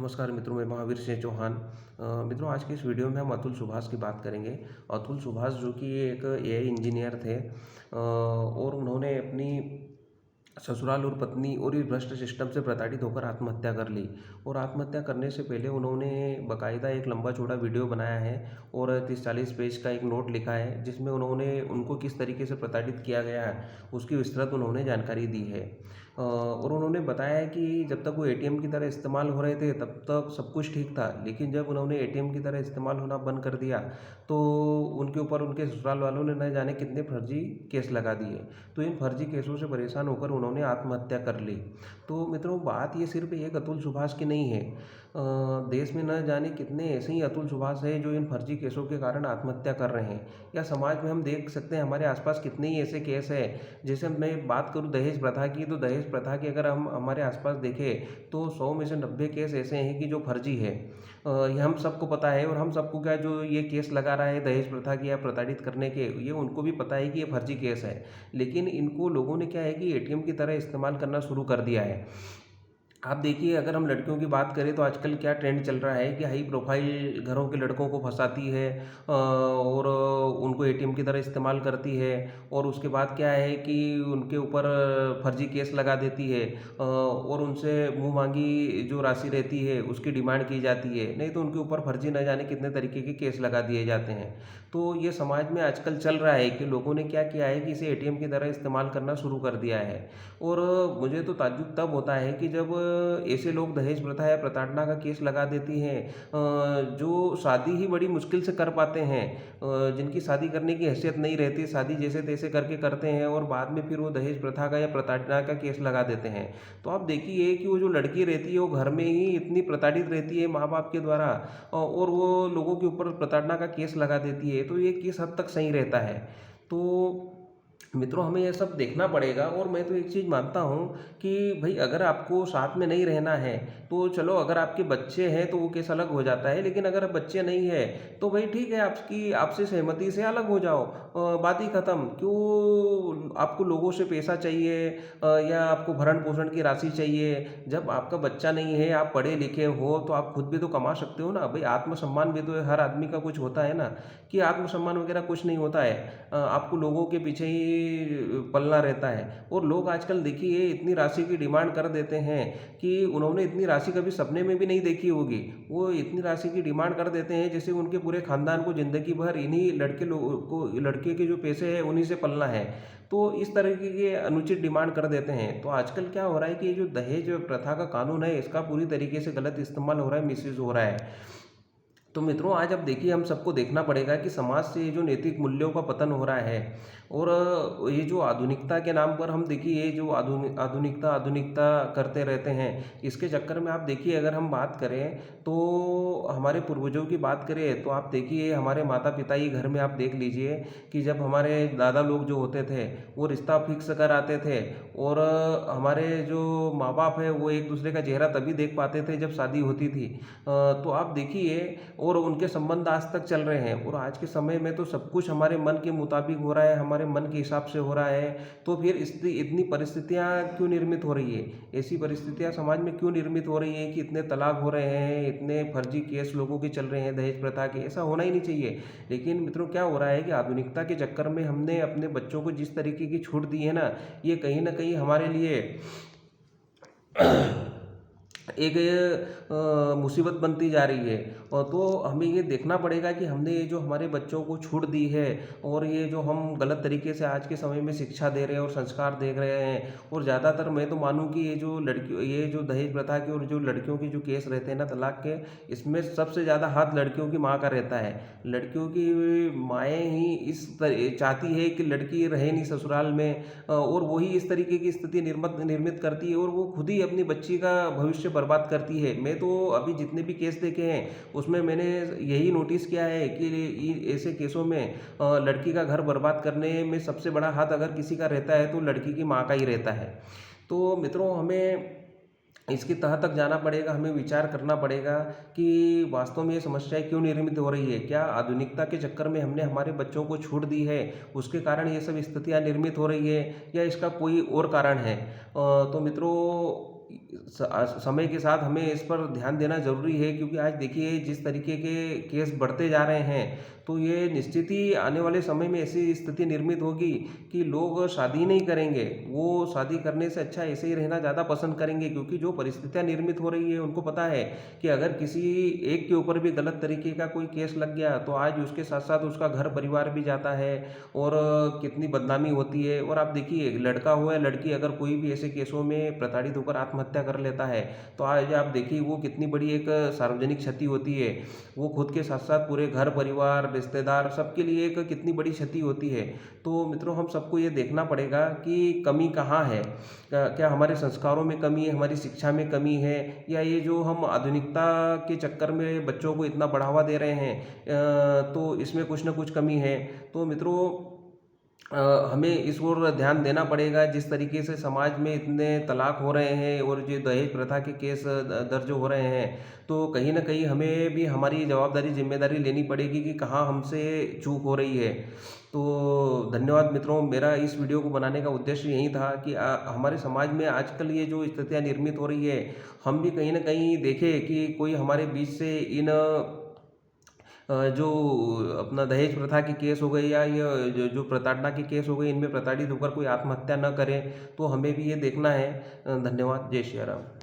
नमस्कार मित्रों, मैं महावीर सिंह चौहान। मित्रों, आज की इस वीडियो में हम अतुल सुभाष की बात करेंगे। अतुल सुभाष जो कि एक एआई इंजीनियर थे, और उन्होंने अपनी ससुराल और पत्नी और इस भ्रष्ट सिस्टम से प्रताड़ित होकर आत्महत्या कर ली। और आत्महत्या करने से पहले उन्होंने बाकायदा एक लंबा चौड़ा वीडियो बनाया है और 30-40 पेज का एक नोट लिखा है, जिसमें उन्होंने उनको किस तरीके से प्रताड़ित किया गया है उसकी विस्तृत उन्होंने जानकारी दी है। और उन्होंने बताया है कि जब तक वो एटीएम की तरह इस्तेमाल हो रहे थे तब तक सब कुछ ठीक था, लेकिन जब उन्होंने एटीएम की तरह इस्तेमाल होना बंद कर दिया तो उनके ऊपर उनके ससुराल वालों ने न जाने कितने फर्जी केस लगा दिए। तो इन फर्जी केसों से परेशान होकर उन्होंने आत्महत्या कर ली। तो मित्रों, बात ये सिर्फ एक अतुल सुभाष की नहीं है। देश में न जाने कितने ऐसे ही अतुल सुभाष हैं जो इन फर्जी केसों के कारण आत्महत्या कर रहे हैं। या समाज में हम देख सकते हैं, हमारे आसपास कितने ही ऐसे केस हैं। जैसे मैं बात करूं दहेज प्रथा की, तो दहेज प्रथा की अगर हम हमारे आसपास देखें तो 100 में से 90 केस ऐसे हैं कि जो फर्जी है। ये हम सबको पता है, और हम सबको क्या, जो ये केस लगा रहा है दहेज प्रथा की या प्रताड़ित करने के, ये उनको भी पता है कि ये फर्जी केस है। लेकिन इनको लोगों ने क्या है कि एटीएम की तरह इस्तेमाल करना शुरू कर दिया है। आप देखिए, अगर हम लड़कियों की बात करें तो आजकल क्या ट्रेंड चल रहा है कि हाई प्रोफाइल घरों के लड़कों को फंसाती है, और उनको एटीएम की तरह इस्तेमाल करती है। और उसके बाद क्या है कि उनके ऊपर फर्जी केस लगा देती है, और उनसे मुंह मांगी जो राशि रहती है उसकी डिमांड की जाती है, नहीं तो उनके ऊपर फर्जी न जाने कितने तरीके के केस लगा दिए जाते हैं। तो ये समाज में आजकल चल रहा है कि लोगों ने क्या किया है कि इसे एटीएम की तरह इस्तेमाल करना शुरू कर दिया है। और मुझे तो ताज्जुब तब होता है कि जब ऐसे लोग दहेज प्रथा या प्रताड़ना का केस लगा देती हैं, जो शादी ही बड़ी मुश्किल से कर पाते हैं, जिनकी शादी करने की हैसियत नहीं रहती, शादी जैसे तैसे करके करते हैं, और बाद में फिर वो दहेज प्रथा का या प्रताड़ना का केस लगा देते हैं। तो आप देखिए कि वो जो लड़की रहती है वो घर में ही इतनी प्रताड़ित रहती है माँ बाप के द्वारा, और वो लोगों के ऊपर प्रताड़ना का केस लगा देती है, तो ये केस हद तक सही रहता है। तो मित्रों, हमें यह सब देखना पड़ेगा। और मैं तो एक चीज़ मानता हूँ कि भाई, अगर आपको साथ में नहीं रहना है तो चलो, अगर आपके बच्चे हैं तो वो केस अलग हो जाता है, लेकिन अगर बच्चे नहीं है तो भाई ठीक है, आपकी आपसे सहमति से अलग हो जाओ, बात ही खत्म। क्यों आपको लोगों से पैसा चाहिए, या आपको भरण पोषण की राशि चाहिए? जब आपका बच्चा नहीं है, आप पढ़े लिखे हो, तो आप खुद भी तो कमा सकते हो ना भाई। आत्मसम्मान भी तो हर आदमी का कुछ होता है ना, कि आत्मसम्मान वगैरह कुछ नहीं होता है। आपको लोगों के पीछे ही पलना रहता है। और लोग आजकल देखिए इतनी राशि की डिमांड कर देते हैं कि उन्होंने इतनी राशि कभी सपने में भी नहीं देखी होगी। वो इतनी राशि की डिमांड कर देते हैं जैसे उनके पूरे खानदान को ज़िंदगी भर इन्हीं लड़के लोगों को, लड़के के जो पैसे हैं उन्हीं से पलना है। तो इस तरीके के अनुचित डिमांड कर देते हैं। तो आजकल क्या हो रहा है कि ये जो दहेज प्रथा का कानून है, इसका पूरी तरीके से गलत इस्तेमाल हो रहा है, मिसयूज हो रहा है। तो मित्रों, आज अब देखिए, हम सबको देखना पड़ेगा कि समाज से ये जो नैतिक मूल्यों का पतन हो रहा है, और ये जो आधुनिकता के नाम पर हम देखिए, ये जो आधुनिकता आधुनिकता करते रहते हैं, इसके चक्कर में आप देखिए, अगर हम बात करें तो हमारे पूर्वजों की बात करें तो आप देखिए, हमारे माता पिता ही घर में आप देख लीजिए कि जब हमारे दादा लोग जो होते थे वो रिश्ता फिक्स कर आते थे, और हमारे जो माँ बाप है वो एक दूसरे का चेहरा तभी देख पाते थे जब शादी होती थी। तो आप देखिए, और उनके संबंध आज तक चल रहे हैं। और आज के समय में तो सब कुछ हमारे मन के मुताबिक हो रहा है, हमारे मन के हिसाब से हो रहा है। तो फिर इतनी परिस्थितियाँ क्यों निर्मित हो रही है? ऐसी परिस्थितियाँ समाज में क्यों निर्मित हो रही है कि इतने तलाक हो रहे हैं, इतने फर्जी केस लोगों के चल रहे हैं दहेज प्रथा के? ऐसा होना ही नहीं चाहिए। लेकिन मित्रों, क्या हो रहा है कि आधुनिकता के चक्कर में हमने अपने बच्चों को जिस तरीके की छूट दी है ना, ये कहीं ना कहीं हमारे लिए एक मुसीबत बनती जा रही है। और तो हमें ये देखना पड़ेगा कि हमने ये जो हमारे बच्चों को छूट दी है, और ये जो हम गलत तरीके से आज के समय में शिक्षा दे रहे हैं और संस्कार दे रहे हैं, और ज़्यादातर मैं तो मानूं कि ये जो दहेज प्रथा के और जो लड़कियों के जो केस रहते हैं ना तलाक के, इसमें सबसे ज़्यादा हाथ लड़कियों की माँ का रहता है। लड़कियों की माएँ ही चाहती है कि लड़की रहे नहीं ससुराल में, और वही इस तरीके की स्थिति निर्मित करती है, और वो खुद ही अपनी बच्ची का भविष्य बर्बाद करती है। मैं तो अभी जितने भी केस देखे हैं उसमें मैंने यही नोटिस किया है कि ऐसे केसों में लड़की का घर बर्बाद करने में सबसे बड़ा हाथ अगर किसी का रहता है तो लड़की की माँ का ही रहता है। तो मित्रों, हमें इसकी तह तक जाना पड़ेगा, हमें विचार करना पड़ेगा कि वास्तव में ये समस्याएं क्यों निर्मित हो रही है। क्या आधुनिकता के चक्कर में हमने हमारे बच्चों को छूट दी है, उसके कारण ये सब स्थितियां निर्मित हो रही है, या इसका कोई और कारण है? तो मित्रों, समय के साथ हमें इस पर ध्यान देना ज़रूरी है, क्योंकि आज देखिए जिस तरीके के केस बढ़ते जा रहे हैं, तो ये निश्चित ही आने वाले समय में ऐसी स्थिति निर्मित होगी कि लोग शादी नहीं करेंगे। वो शादी करने से अच्छा ऐसे ही रहना ज़्यादा पसंद करेंगे, क्योंकि जो परिस्थितियाँ निर्मित हो रही है उनको पता है कि अगर किसी एक के ऊपर भी गलत तरीके का कोई केस लग गया तो आज उसके साथ साथ उसका घर परिवार भी जाता है और कितनी बदनामी होती है। और आप देखिए लड़का हो या लड़की, अगर कोई भी ऐसे केसों में प्रताड़ित होकर आत्महत्या कर लेता है तो आज आप देखिए वो कितनी बड़ी एक सार्वजनिक क्षति होती है। वो खुद के साथ साथ पूरे घर परिवार रिश्तेदार सबके लिए एक कितनी बड़ी क्षति होती है। तो मित्रों, हम सबको ये देखना पड़ेगा कि कमी कहाँ है। क्या हमारे संस्कारों में कमी है, हमारी शिक्षा में कमी है, या ये जो हम आधुनिकता के चक्कर में बच्चों को इतना बढ़ावा दे रहे हैं, तो इसमें कुछ ना कुछ कमी है। तो मित्रों, हमें इस ओर ध्यान देना पड़ेगा। जिस तरीके से समाज में इतने तलाक हो रहे हैं और जो दहेज प्रथा के केस दर्ज हो रहे हैं, तो कहीं न कहीं हमें भी हमारी जवाबदारी ज़िम्मेदारी लेनी पड़ेगी कि कहाँ हमसे चूक हो रही है। तो धन्यवाद मित्रों, मेरा इस वीडियो को बनाने का उद्देश्य यही था कि हमारे समाज में आजकल ये जो स्थितियाँ निर्मित हो रही है, हम भी कहीं न कहीं देखें कि कोई हमारे बीच से इन जो अपना दहेज प्रथा के केस हो गए या ये जो प्रताड़ना के केस हो गए, इनमें प्रताड़ित होकर कोई आत्महत्या न करे, तो हमें भी ये देखना है। धन्यवाद। जय श्री राम।